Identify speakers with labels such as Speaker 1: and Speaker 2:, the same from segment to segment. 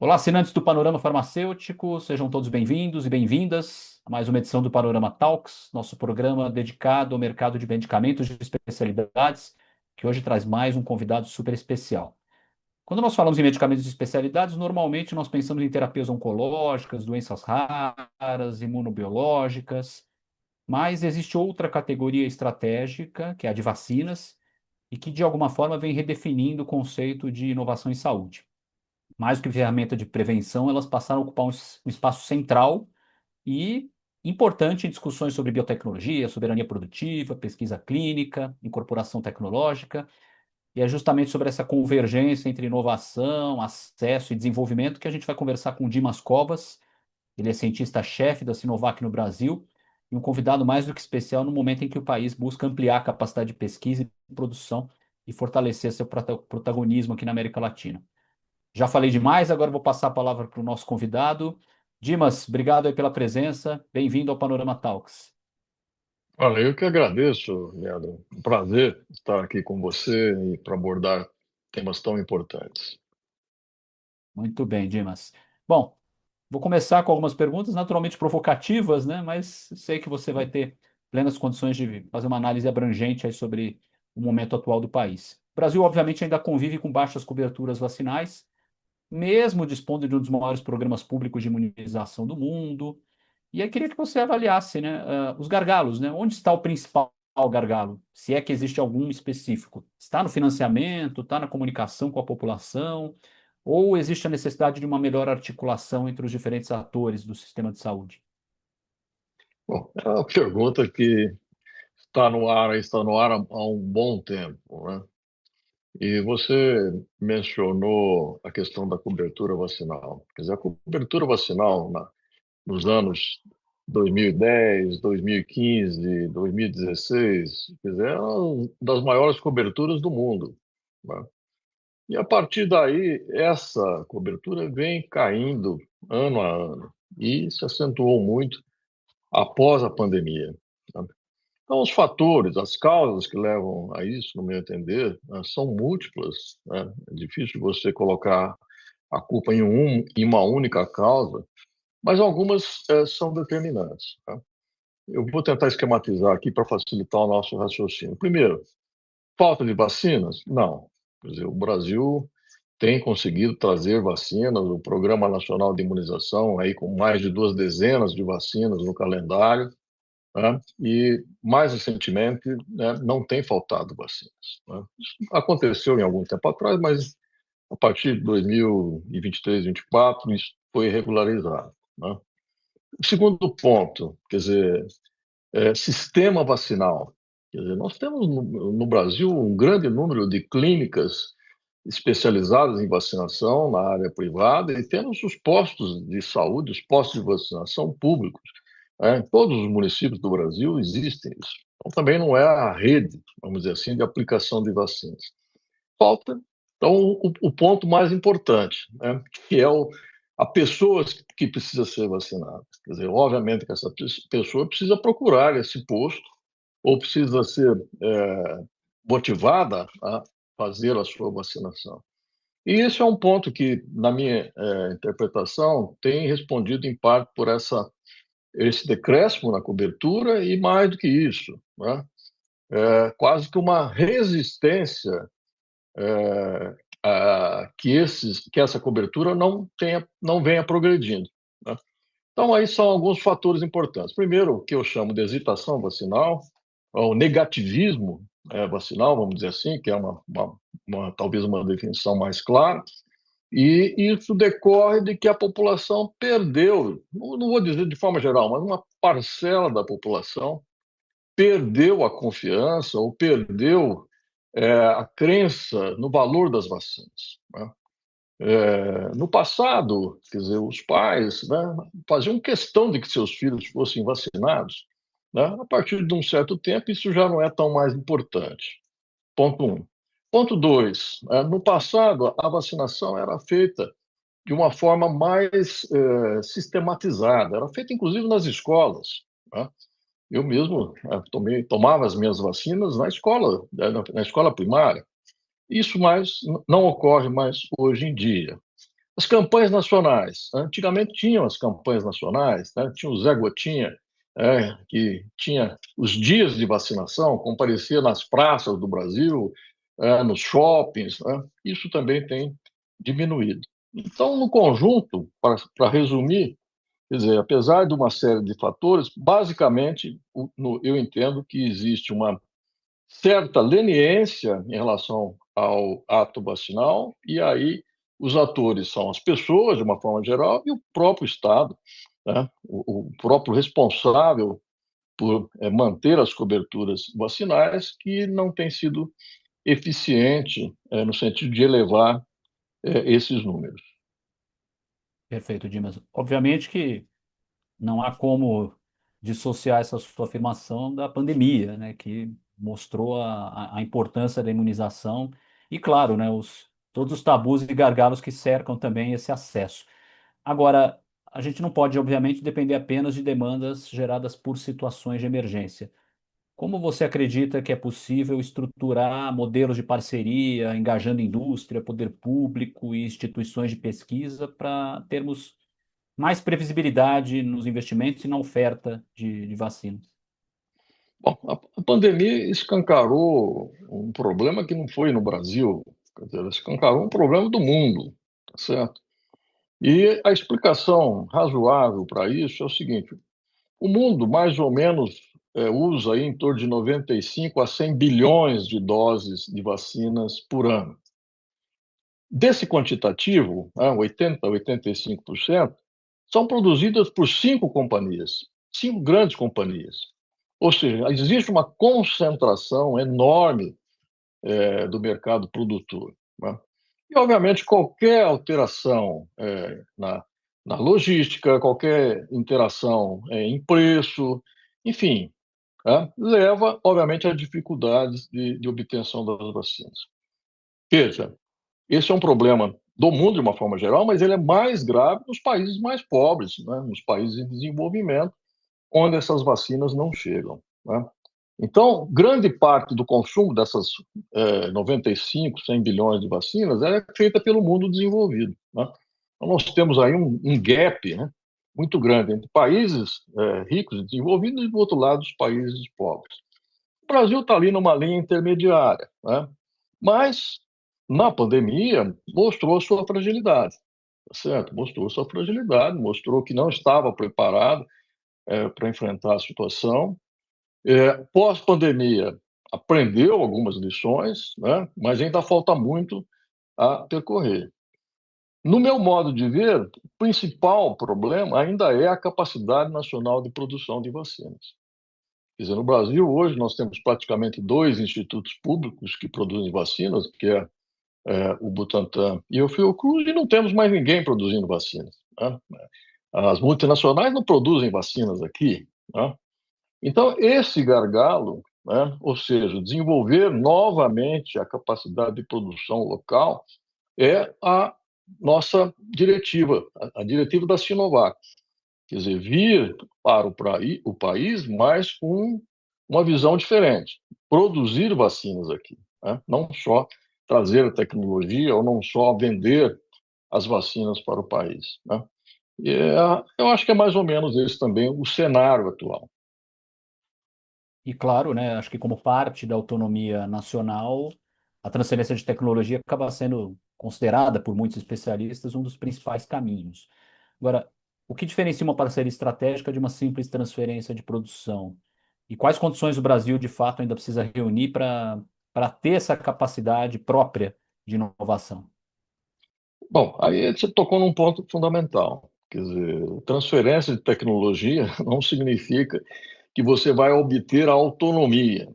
Speaker 1: Olá, assinantes do Panorama Farmacêutico, sejam todos bem-vindos e bem-vindas a mais uma edição do Panorama Talks, nosso programa dedicado ao mercado de medicamentos de especialidades, que hoje traz mais um convidado super especial. Quando nós falamos em medicamentos de especialidades, normalmente nós pensamos em terapias oncológicas, doenças raras, imunobiológicas, mas existe outra categoria estratégica, que é a de vacinas, e que de alguma forma vem redefinindo o conceito de inovação em saúde. Mais do que ferramenta de prevenção, elas passaram a ocupar um espaço central e importante em discussões sobre biotecnologia, soberania produtiva, pesquisa clínica, incorporação tecnológica, e é justamente sobre essa convergência entre inovação, acesso e desenvolvimento que a gente vai conversar com o Dimas Covas. Ele é cientista-chefe da Sinovac no Brasil e um convidado mais do que especial no momento em que o país busca ampliar a capacidade de pesquisa e produção e fortalecer seu protagonismo aqui na América Latina. Já falei demais, agora vou passar a palavra para o nosso convidado. Dimas, obrigado aí pela presença. Bem-vindo ao Panorama Talks.
Speaker 2: Olha, eu que agradeço, Leandro. Um prazer estar aqui com você e para abordar temas tão importantes.
Speaker 1: Muito bem, Dimas. Bom, vou começar com algumas perguntas, naturalmente provocativas, né? Mas sei que você vai ter plenas condições de fazer uma análise abrangente aí sobre o momento atual do país. O Brasil, obviamente, ainda convive com baixas coberturas vacinais, mesmo dispondo de um dos maiores programas públicos de imunização do mundo. E aí queria que você avaliasse, né, os gargalos, né? Onde está o principal gargalo? Se é que existe algum específico. Está no financiamento, está na comunicação com a população, ou existe a necessidade de uma melhor articulação entre os diferentes atores do sistema de saúde?
Speaker 2: Bom, é uma pergunta que está no ar há um bom tempo, né? E você mencionou a questão da cobertura vacinal. Quer dizer, a cobertura vacinal nos anos 2010, 2015, 2016, quer dizer, é uma das maiores coberturas do mundo, né? E a partir daí, essa cobertura vem caindo ano a ano e se acentuou muito após a pandemia, né? Então, os fatores, as causas que levam a isso, no meu entender, são múltiplas, né? É difícil você colocar a culpa em uma única causa, mas algumas são determinantes, tá? Eu vou tentar esquematizar aqui para facilitar o nosso raciocínio. Primeiro, falta de vacinas? Não. Quer dizer, o Brasil tem conseguido trazer vacinas, o Programa Nacional de Imunização, aí com mais de 2 dezenas de vacinas no calendário, né? E, mais recentemente, né, não tem faltado vacinas, né? Isso aconteceu em algum tempo atrás, mas a partir de 2023, 2024, isso foi regularizado, né? O segundo ponto, quer dizer, sistema vacinal. Quer dizer, nós temos no Brasil um grande número de clínicas especializadas em vacinação na área privada e temos os postos de saúde, os postos de vacinação públicos, né? Em todos os municípios do Brasil existem isso. Então, também não é a rede, vamos dizer assim, de aplicação de vacinas. Falta, então, o ponto mais importante, né? Que é a pessoa que precisa ser vacinada. Quer dizer, obviamente que essa pessoa precisa procurar esse posto ou precisa ser motivada a fazer a sua vacinação. E esse é um ponto que, na minha interpretação, tem respondido em parte por esse decréscimo na cobertura e mais do que isso, né? Quase que uma resistência que essa cobertura não venha progredindo, né? Então, aí são alguns fatores importantes. Primeiro, o que eu chamo de hesitação vacinal, o negativismo vacinal, vamos dizer assim, que é talvez uma definição mais clara, e isso decorre de que a população perdeu, não vou dizer de forma geral, mas uma parcela da população perdeu a confiança ou perdeu a crença no valor das vacinas, né? No passado, quer dizer, os pais, né, faziam questão de que seus filhos fossem vacinados, né? A partir de um certo tempo, isso já não é tão mais importante. Ponto um. Ponto dois, no passado, a vacinação era feita de uma forma mais sistematizada, era feita inclusive nas escolas, né? Eu mesmo tomava as minhas vacinas na escola, na escola primária. Isso não ocorre mais hoje em dia. As campanhas nacionais. Antigamente tinham as campanhas nacionais, né? Tinha o Zé Gotinha, que tinha os dias de vacinação, comparecia nas praças do Brasil, nos shoppings, né? Isso também tem diminuído. Então, no conjunto, para resumir, quer dizer, apesar de uma série de fatores, basicamente eu entendo que existe uma certa leniência em relação ao ato vacinal, e aí os atores são as pessoas, de uma forma geral, e o próprio Estado, né? O próprio responsável por manter as coberturas vacinais, que não tem sido eficiente no sentido de elevar esses números.
Speaker 1: Perfeito, Dimas. Obviamente que não há como dissociar essa sua afirmação da pandemia, né, que mostrou a importância da imunização e, claro, né, todos os tabus e gargalos que cercam também esse acesso. Agora, a gente não pode, obviamente, depender apenas de demandas geradas por situações de emergência. Como você acredita que é possível estruturar modelos de parceria, engajando indústria, poder público e instituições de pesquisa para termos mais previsibilidade nos investimentos e na oferta de vacinas?
Speaker 2: Bom, a pandemia escancarou um problema que não foi no Brasil, quer dizer, ela escancarou um problema do mundo, tá certo? E a explicação razoável para isso é o seguinte: o mundo mais ou menos usa aí em torno de 95 a 100 bilhões de doses de vacinas por ano. Desse quantitativo, 80 a 85% são produzidas por cinco companhias, cinco grandes companhias. Ou seja, existe uma concentração enorme do mercado produtor, né? E, obviamente, qualquer alteração na logística, qualquer interação em preço, enfim, leva, obviamente, a dificuldades de obtenção das vacinas. Veja, esse é um problema do mundo de uma forma geral, mas ele é mais grave nos países mais pobres, né? Nos países em desenvolvimento, onde essas vacinas não chegam, né? Então, grande parte do consumo dessas 95, 100 bilhões de vacinas é feita pelo mundo desenvolvido, né? Então, nós temos aí um gap, né, muito grande entre países ricos e desenvolvidos e, do outro lado, os países pobres. O Brasil está ali numa linha intermediária, né? Mas, na pandemia, mostrou sua fragilidade, tá certo? Mostrou sua fragilidade, mostrou que não estava preparado para enfrentar a situação. Pós-pandemia, aprendeu algumas lições, né? Mas ainda falta muito a percorrer. No meu modo de ver, o principal problema ainda é a capacidade nacional de produção de vacinas. Quer dizer, no Brasil, hoje, nós temos praticamente dois institutos públicos que produzem vacinas, que é o Butantan e o Fiocruz, e não temos mais ninguém produzindo vacinas, né? As multinacionais não produzem vacinas aqui, né? Então, esse gargalo, né, ou seja, desenvolver novamente a capacidade de produção local, é a nossa diretiva, a diretiva da Sinovac. Quer dizer, vir para o país, mas com uma visão diferente. Produzir vacinas aqui, né? Não só trazer a tecnologia ou não só vender as vacinas para o país, né? Eu acho que é mais ou menos esse também o cenário atual.
Speaker 1: E claro, né, acho que como parte da autonomia nacional, a transferência de tecnologia acaba sendo considerada por muitos especialistas um dos principais caminhos. Agora, o que diferencia uma parceria estratégica de uma simples transferência de produção? E quais condições o Brasil, de fato, ainda precisa reunir para ter essa capacidade própria de inovação?
Speaker 2: Bom, aí você tocou num ponto fundamental. Quer dizer, transferência de tecnologia não significa que você vai obter a autonomia,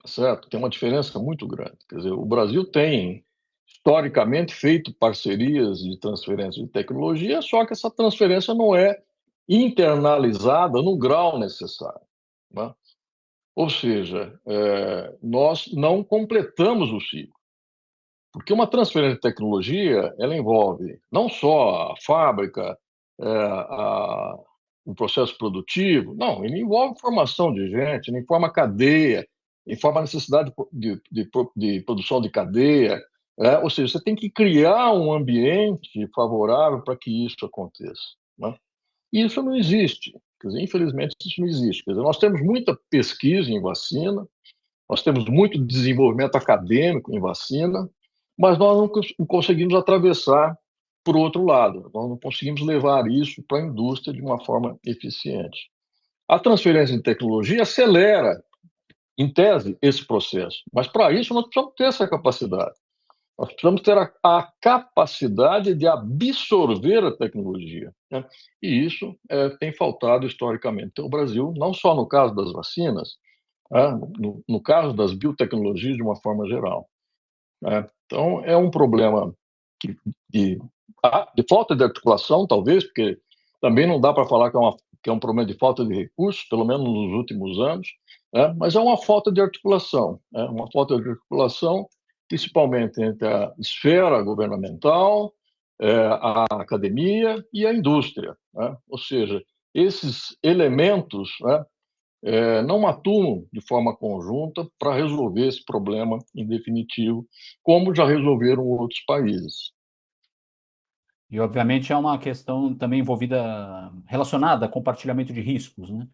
Speaker 2: tá certo? Tem uma diferença muito grande. Quer dizer, o Brasil tem, historicamente, feito parcerias de transferência de tecnologia, só que essa transferência não é internalizada no grau necessário, né? Ou seja, nós não completamos o ciclo. Porque uma transferência de tecnologia, ela envolve não só a fábrica, o processo produtivo, não, ele envolve formação de gente, ele informa a cadeia, informa a necessidade de produção de cadeia, Ou seja, você tem que criar um ambiente favorável para que isso aconteça, né? E isso não existe. Quer dizer, infelizmente, isso não existe. Quer dizer, nós temos muita pesquisa em vacina, nós temos muito desenvolvimento acadêmico em vacina, mas nós não conseguimos atravessar para o outro lado. Nós não conseguimos levar isso para a indústria de uma forma eficiente. A transferência de tecnologia acelera, em tese, esse processo, mas para isso nós precisamos ter essa capacidade. Nós precisamos ter a capacidade de absorver a tecnologia, né? E isso tem faltado historicamente. Então, o Brasil, não só no caso das vacinas, no caso das biotecnologias de uma forma geral, né? Então, é um problema que, de, de falta de articulação, talvez, porque também não dá para falar que é um problema de falta de recursos, pelo menos nos últimos anos, né? Mas é uma falta de articulação, né? Uma falta de articulação, principalmente entre a esfera governamental, a academia e a indústria, né? Ou seja, esses elementos, né, não atuam de forma conjunta para resolver esse problema em definitivo, como já resolveram outros países.
Speaker 1: E, obviamente, é uma questão também envolvida, relacionada a compartilhamento de riscos, né?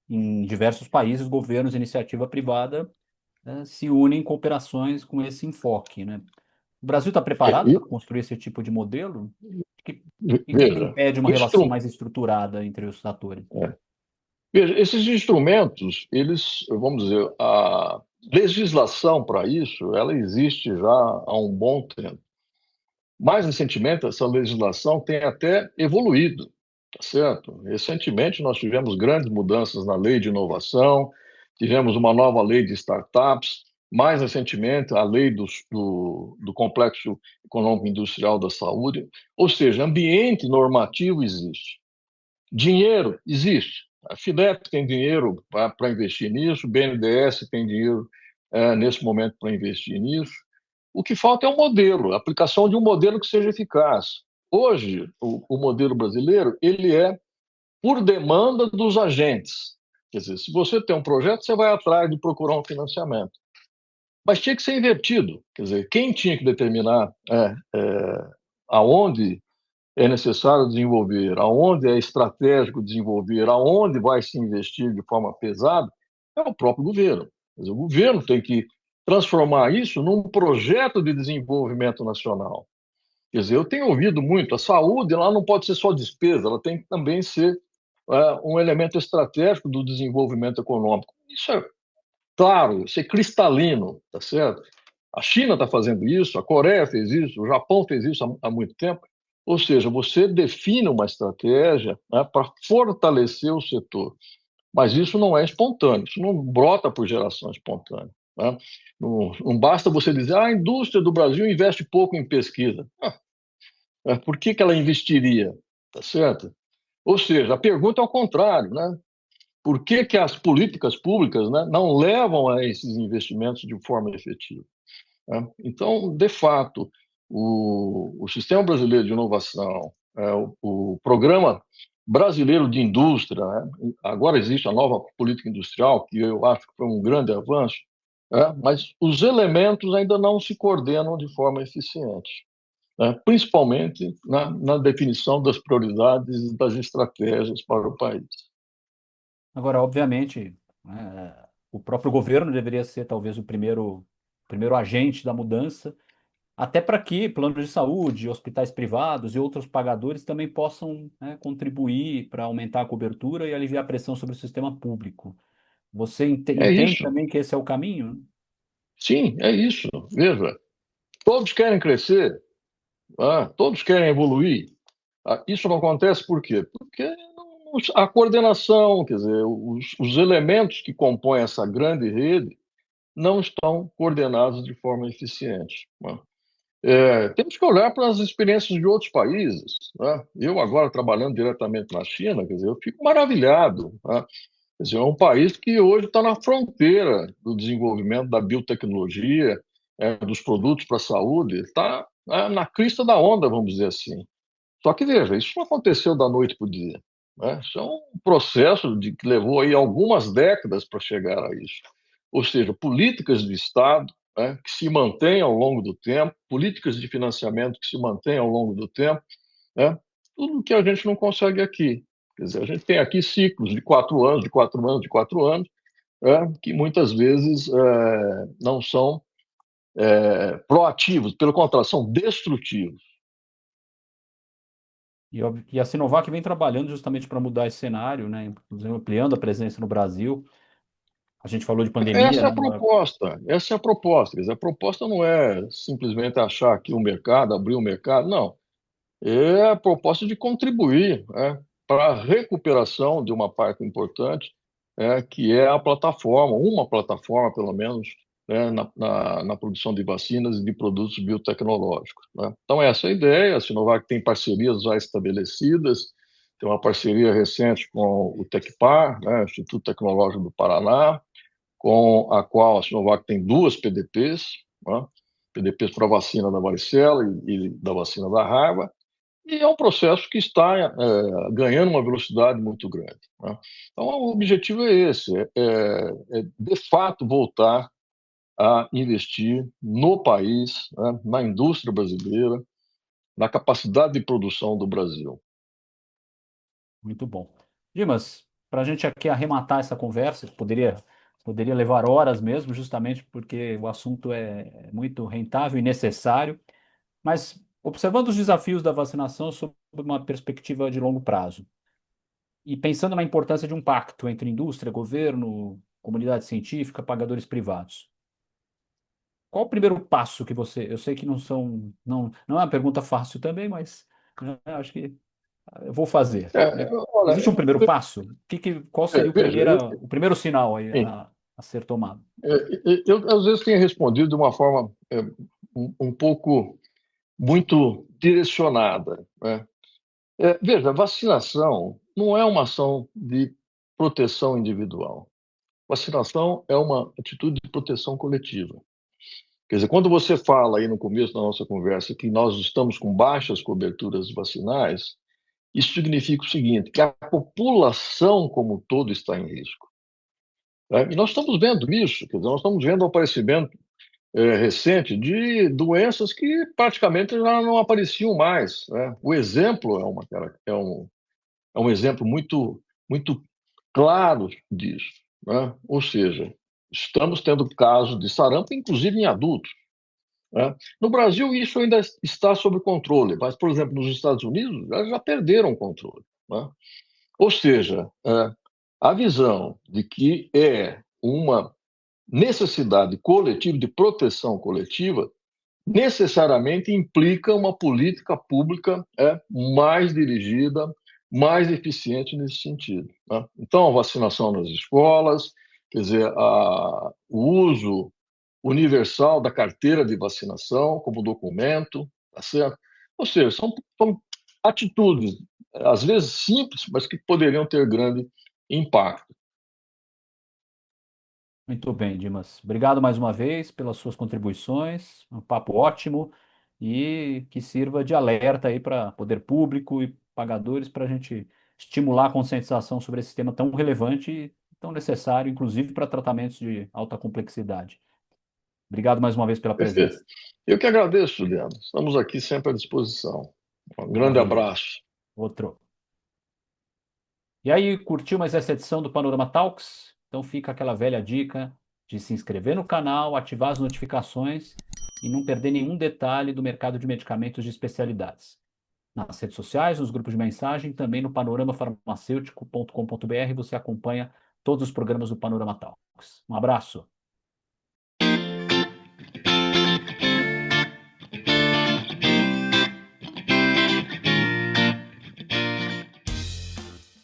Speaker 1: Em diversos países, governos e iniciativa privada, se unem em cooperações com esse enfoque, né? O Brasil está preparado
Speaker 2: E,
Speaker 1: para construir esse tipo de modelo? Que- E o que
Speaker 2: veja,
Speaker 1: impede uma
Speaker 2: o
Speaker 1: relação
Speaker 2: instru-
Speaker 1: mais estruturada entre os atores?
Speaker 2: é, veja, esses instrumentos, eles, vamos dizer, a legislação para isso, ela existe já há um bom tempo. Mais recentemente, essa legislação tem até evoluído, tá certo? Recentemente, nós tivemos grandes mudanças na lei de inovação, tivemos uma nova lei de startups, mais recentemente, a lei do Complexo Econômico Industrial da Saúde, ou seja, ambiente normativo existe. Dinheiro existe. A FINEP tem dinheiro para investir nisso, o BNDES tem dinheiro nesse momento para investir nisso. O que falta é um modelo, a aplicação de um modelo que seja eficaz. Hoje, o modelo brasileiro, ele é por demanda dos agentes. Quer dizer, se você tem um projeto, você vai atrás de procurar um financiamento. Mas tinha que ser invertido. Quer dizer, quem tinha que determinar aonde é necessário desenvolver, aonde é estratégico desenvolver, aonde vai se investir de forma pesada, é o próprio governo. Quer dizer, o governo tem que transformar isso num projeto de desenvolvimento nacional. Quer dizer, eu tenho ouvido muito, a saúde lá não pode ser só despesa, ela tem que também ser um elemento estratégico do desenvolvimento econômico. Isso é claro, isso é cristalino, tá certo? A China está fazendo isso, a Coreia fez isso, o Japão fez isso há muito tempo. Ou seja, você define uma estratégia, né, para fortalecer o setor. Mas isso não é espontâneo, isso não brota por geração espontânea, né? Não basta você dizer, a indústria do Brasil investe pouco em pesquisa. Por que ela investiria? Tá certo? Ou seja, a pergunta é ao contrário, né? Por que as políticas públicas, né, não levam a esses investimentos de forma efetiva, né? Então, de fato, o Sistema Brasileiro de Inovação, o Programa Brasileiro de Indústria, né? Agora existe a nova política industrial, que eu acho que foi um grande avanço, né? Mas os elementos ainda não se coordenam de forma eficiente, né? Principalmente na definição das prioridades e das estratégias para o país.
Speaker 1: Agora, obviamente, o próprio governo deveria ser talvez o primeiro agente da mudança, até para que planos de saúde, hospitais privados e outros pagadores também possam, né, contribuir para aumentar a cobertura e aliviar a pressão sobre o sistema público. Você
Speaker 2: É
Speaker 1: entende
Speaker 2: isso.
Speaker 1: também que esse é o caminho?
Speaker 2: Sim, é isso. Veja, todos querem crescer, todos querem evoluir. Isso não acontece por quê? Porque a coordenação, quer dizer, os elementos que compõem essa grande rede não estão coordenados de forma eficiente, né? Temos que olhar para as experiências de outros países, né? Eu agora trabalhando diretamente na China, quer dizer, eu fico maravilhado, né? Quer dizer, é um país que hoje está na fronteira do desenvolvimento da biotecnologia, dos produtos para a saúde, está na crista da onda, vamos dizer assim. Só que, veja, isso não aconteceu da noite para o dia, né? Isso é um processo que levou aí algumas décadas para chegar a isso. Ou seja, políticas do Estado, né, que se mantém ao longo do tempo, políticas de financiamento que se mantêm ao longo do tempo, né, tudo que a gente não consegue aqui. Quer dizer, a gente tem aqui ciclos de 4 anos, de 4 anos, de 4 anos, que muitas vezes não são proativos, pelo contrário, são destrutivos.
Speaker 1: E a Sinovac vem trabalhando justamente para mudar esse cenário, né? Inclusive ampliando a presença no Brasil. A gente falou de pandemia,
Speaker 2: Essa é
Speaker 1: né?
Speaker 2: a proposta, essa é a proposta. Quer dizer, a proposta não é simplesmente achar aqui o mercado, abrir o mercado, não. É a proposta de contribuir, para a recuperação de uma parte importante, que é a plataforma, uma plataforma, pelo menos, na produção de vacinas e de produtos biotecnológicos, né? Então, essa é a ideia. A Sinovac tem parcerias já estabelecidas, tem uma parceria recente com o Tecpar, né, Instituto Tecnológico do Paraná, com a qual a Sinovac tem duas PDPs, né, PDPs para a vacina da varicela e da vacina da raiva, e é um processo que está ganhando uma velocidade muito grande, né? Então, o objetivo é esse, de fato voltar a investir no país, né, na indústria brasileira, na capacidade de produção do Brasil.
Speaker 1: Muito bom. Dimas, para a gente aqui arrematar essa conversa, que poderia levar horas mesmo, justamente porque o assunto é muito rentável e necessário, mas observando os desafios da vacinação sob uma perspectiva de longo prazo e pensando na importância de um pacto entre indústria, governo, comunidade científica, pagadores privados. Qual o primeiro passo que você. Eu sei que não é uma pergunta fácil também, mas né, acho que eu vou fazer, né?
Speaker 2: Olha,
Speaker 1: Existe um primeiro passo? Qual seria
Speaker 2: veja,
Speaker 1: o primeiro sinal aí a ser tomado?
Speaker 2: eu às vezes tenho respondido de uma forma um pouco muito direcionada, né? Veja, a vacinação não é uma ação de proteção individual. Vacinação é uma atitude de proteção coletiva. Quer dizer, quando você fala aí no começo da nossa conversa que nós estamos com baixas coberturas vacinais, isso significa o seguinte, que a população como um todo está em risco, né? E nós estamos vendo isso, quer dizer, nós estamos vendo o aparecimento recente de doenças que praticamente já não apareciam mais, né? O exemplo é um exemplo muito claro disso, né? Ou seja, estamos tendo casos de sarampo, inclusive em adultos, né? No Brasil, isso ainda está sob controle, mas, por exemplo, nos Estados Unidos, já perderam o controle, né? Ou seja, a visão de que é uma necessidade coletiva, de proteção coletiva, necessariamente implica uma política pública mais dirigida, mais eficiente nesse sentido, né? Então, a vacinação nas escolas, quer dizer, o uso universal da carteira de vacinação como documento, tá certo? Ou seja, são atitudes, às vezes simples, mas que poderiam ter grande impacto.
Speaker 1: Muito bem, Dimas. Obrigado mais uma vez pelas suas contribuições. Um papo ótimo e que sirva de alerta aí para poder público e pagadores para a gente estimular a conscientização sobre esse tema tão relevante e tão necessário, inclusive para tratamentos de alta complexidade. Obrigado mais uma vez pela
Speaker 2: Perfeito.
Speaker 1: presença.
Speaker 2: Eu que agradeço, Juliano. Estamos aqui sempre à disposição. Um grande
Speaker 1: Maravilha.
Speaker 2: abraço.
Speaker 1: Outro. E aí, curtiu mais essa edição do Panorama Talks? Então fica aquela velha dica de se inscrever no canal, ativar as notificações e não perder nenhum detalhe do mercado de medicamentos de especialidades. Nas redes sociais, nos grupos de mensagem, também no panoramafarmacêutico.com.br você acompanha todos os programas do Panorama Talks. Um abraço.